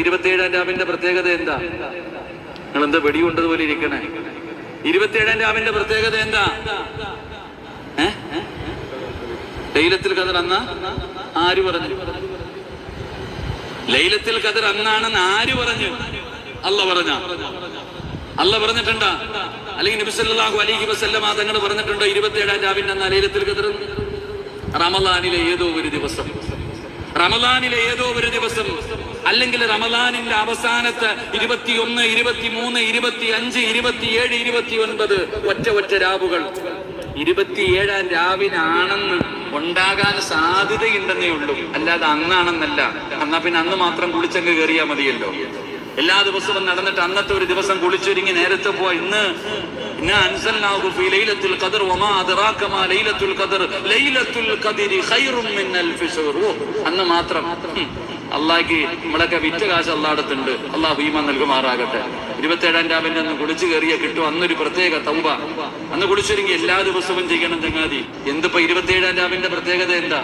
27-ാം രാവിന്റെ പ്രത്യേകത എന്താ? നിങ്ങൾ എന്താ വെടികൊണ്ടതുപോലെ ഇരിക്കണേ? 27-ാം രാവിന്റെ പ്രത്യേകത എന്താ? ലൈലത്തുൽ ഖദർ അന്ന് ആര് പറഞ്ഞു? ലൈലത്തുൽ ഖദർ അന്നാണെന്ന് ആര് പറഞ്ഞു? അല്ല പറഞ്ഞിട്ടുണ്ടോ? അല്ലെങ്കിൽ നബി സല്ലല്ലാഹു അലൈഹി വസല്ലമ തങ്ങൾ പറഞ്ഞിട്ടുണ്ടോ 27-ാം രാവിന്റെ അന്ന് ലൈലത്തുൽ ഖദർ? റമളാനിലെ ഏതോ ഒരു ദിവസം, അല്ലെങ്കിൽ റമളാനിന്റെ അവസാനത്തെ 21, 23, 25, 27, 29 ഒറ്റ രാവുകൾ 27-ാം രാവിനാണെന്ന് ഉണ്ടാകാൻ സാധ്യതയുണ്ടെന്നേ ഉള്ളൂ, അല്ലാതെ അന്നാണെന്നല്ല. എന്നാ പിന്നെ അന്ന് മാത്രം കുളിച്ചങ്ങ് കയറിയാൽ മതിയല്ലോ. എല്ലാ ദിവസവും നടന്നിട്ട് അന്നത്തെ ഒരു ദിവസം കുളിച്ചൊരുങ്ങി നേരത്തെ പോവാ. ഇന്ന് അൻസൽനാഹു ഫീ ലൈലത്തുൽ ഖദർ വമാ അദ്റാക മാ ലൈലത്തുൽ ഖദർ ലൈലത്തുൽ ഖദരി ഖൈറും മിൻ അൽഫി ശഹർ. അന്ന് മാത്രം അള്ളാഹ്ക്ക് നമ്മളൊക്കെ വിറ്റ കാശ് അള്ളാഹടുത്തുണ്ട്. അള്ളാഹു ഈമാൻ നൽകുമാറാകട്ടെ. 27-ാം രാവിന്റെ അന്ന് കുളിച്ചു കയറിയ കിട്ടും അന്നൊരു പ്രത്യേക തൗബ. അന്ന് കുളിച്ചൊരുങ്ങി എല്ലാ ദിവസവും ചെയ്യണം ചങ്ങാതി. എന്തിപ്പോ 27-ാം രാവിന്റെ പ്രത്യേകത എന്താ?